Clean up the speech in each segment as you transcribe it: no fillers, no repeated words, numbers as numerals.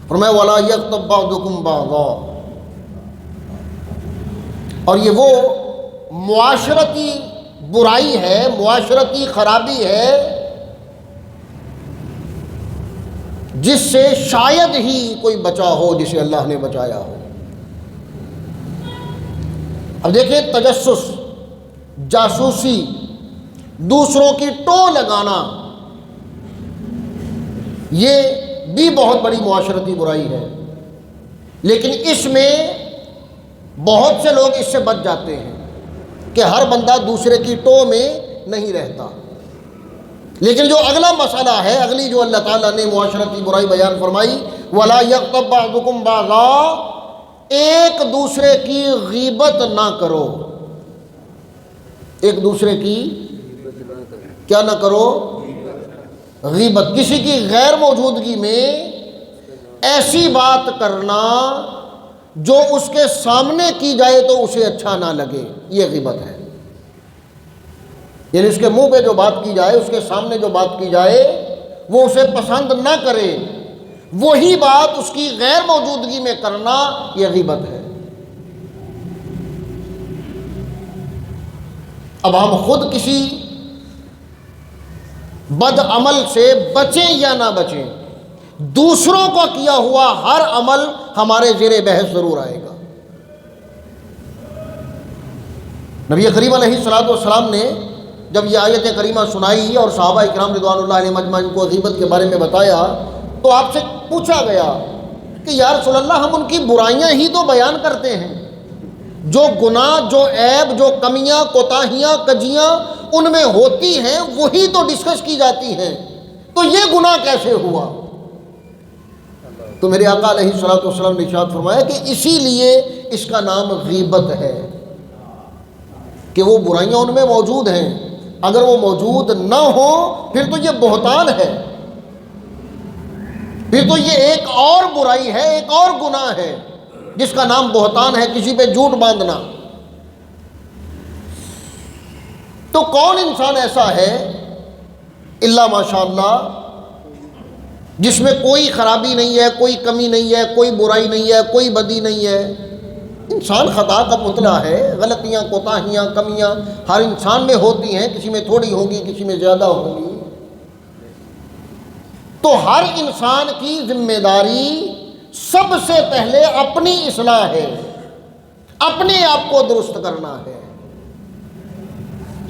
فرمایا وَلَا يَغْتَبْ بَعْضُكُمْ بَعْضًا، اور یہ وہ معاشرتی برائی ہے، معاشرتی خرابی ہے جس سے شاید ہی کوئی بچا ہو جسے اللہ نے بچایا ہو۔ اب دیکھیں، تجسس، جاسوسی، دوسروں کی ٹو لگانا، یہ بھی بہت بڑی معاشرتی برائی ہے، لیکن اس میں بہت سے لوگ اس سے بچ جاتے ہیں کہ ہر بندہ دوسرے کی ٹو میں نہیں رہتا۔ لیکن جو اگلا مسئلہ ہے، اگلی جو اللہ تعالیٰ نے معاشرتی برائی بیان فرمائی، وَلَا يَغْتَبْ بَعْضُكُمْ بَعْضًا، ایک دوسرے کی غیبت نہ کرو، ایک دوسرے کی کیا نہ کرو؟ غیبت، کسی کی غیر موجودگی میں ایسی بات کرنا جو اس کے سامنے کی جائے تو اسے اچھا نہ لگے، یہ غیبت ہے۔ یعنی اس کے منہ پہ جو بات کی جائے، اس کے سامنے جو بات کی جائے، وہ اسے پسند نہ کرے، وہی بات اس کی غیر موجودگی میں کرنا، یہ غیبت ہے۔ اب ہم خود کسی بد عمل سے بچیں یا نہ بچیں، دوسروں کو کیا ہوا ہر عمل ہمارے زیر بحث ضرور آئے گا۔ نبی کریم علیہ الصلوۃ والسلام نے جب یہ آیت کریمہ سنائی اور صحابہ کرام رضوان اللہ علیہم اجمعین کو غیبت کے بارے میں بتایا، تو آپ سے پوچھا گیا کہ یا رسول اللہ، ہم ان کی برائیاں ہی تو بیان کرتے ہیں، جو گناہ، جو عیب، جو کمیاں، کوتاہیاں، کجیاں ان میں ہوتی ہیں وہی تو ڈسکس کی جاتی ہیں، تو یہ گناہ کیسے ہوا؟ تو میرے آقا علیہ الصلوۃ والسلام نے ارشاد فرمایا کہ اسی لیے اس کا نام غیبت ہے کہ وہ برائیاں ان میں موجود ہیں، اگر وہ موجود نہ ہو پھر تو یہ بہتان ہے، پھر تو یہ ایک اور برائی ہے، ایک اور گناہ ہے جس کا نام بہتان ہے، کسی پہ جھوٹ باندھنا۔ تو کون انسان ایسا ہے الا ماشاءاللہ جس میں کوئی خرابی نہیں ہے، کوئی کمی نہیں ہے، کوئی برائی نہیں ہے، کوئی بدی نہیں ہے؟ انسان خطا کا پتلا ہے، غلطیاں، کوتاہیاں، کمیاں ہر انسان میں ہوتی ہیں، کسی میں تھوڑی ہوں گی، کسی میں زیادہ ہوں گی۔ تو ہر انسان کی ذمہ داری سب سے پہلے اپنی اصلاح ہے، اپنے آپ کو درست کرنا ہے۔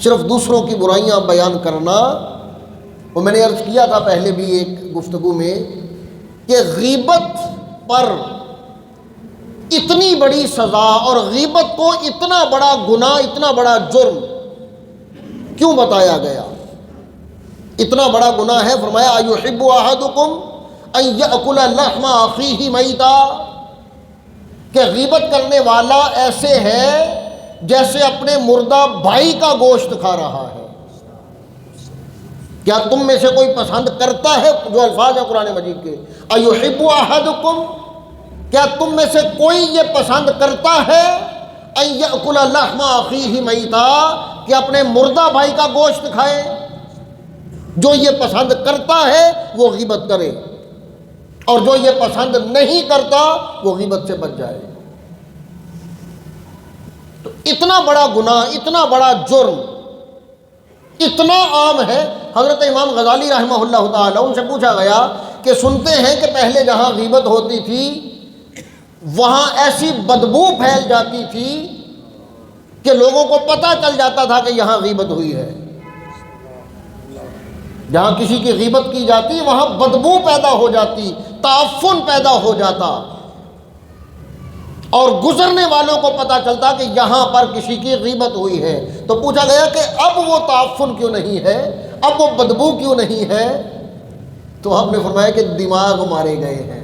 صرف دوسروں کی برائیاں بیان کرنا، وہ میں نے عرض کیا تھا پہلے بھی ایک گفتگو میں کہ غیبت پر اتنی بڑی سزا اور غیبت کو اتنا بڑا گناہ، اتنا بڑا جرم کیوں بتایا گیا؟ اتنا بڑا گناہ ہے، فرمایا ایحب احدکم ان یاکل لحم اخیہ میتا، کہ غیبت کرنے والا ایسے ہے جیسے اپنے مردہ بھائی کا گوشت کھا رہا ہے۔ کیا تم میں سے کوئی پسند کرتا ہے، جو الفاظ ہیں قرآن مجید کے، ایحب احدکم، کیا تم میں سے کوئی یہ پسند کرتا ہے ان یاکل لحم اخیہ میتا، کہ اپنے مردہ بھائی کا گوشت کھائے؟ جو یہ پسند کرتا ہے وہ غیبت کرے، اور جو یہ پسند نہیں کرتا وہ غیبت سے بچ جائے۔ تو اتنا بڑا گناہ، اتنا بڑا جرم اتنا عام ہے۔ حضرت امام غزالی رحمہ اللہ تعالی، ان سے پوچھا گیا کہ سنتے ہیں کہ پہلے جہاں غیبت ہوتی تھی وہاں ایسی بدبو پھیل جاتی تھی کہ لوگوں کو پتہ چل جاتا تھا کہ یہاں غیبت ہوئی ہے۔ جہاں کسی کی غیبت کی جاتی وہاں بدبو پیدا ہو جاتی، تعفن پیدا ہو جاتا، اور گزرنے والوں کو پتہ چلتا کہ یہاں پر کسی کی غیبت ہوئی ہے۔ تو پوچھا گیا کہ اب وہ تعفن کیوں نہیں ہے، اب وہ بدبو کیوں نہیں ہے؟ تو آپ نے فرمایا کہ دماغ مارے گئے ہیں۔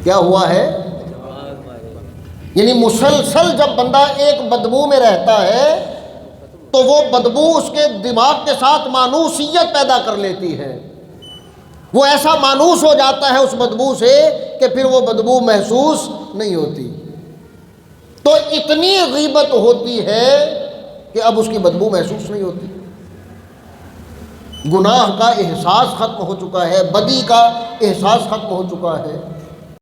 کیا ہوا ہے؟ یعنی مسلسل جب بندہ ایک بدبو میں رہتا ہے تو وہ بدبو اس کے دماغ کے ساتھ مانوسیت پیدا کر لیتی ہے، وہ ایسا مانوس ہو جاتا ہے اس بدبو سے کہ پھر وہ بدبو محسوس نہیں ہوتی۔ تو اتنی غیبت ہوتی ہے کہ اب اس کی بدبو محسوس نہیں ہوتی۔ گناہ کا احساس ختم ہو چکا ہے، بدی کا احساس ختم ہو چکا ہے۔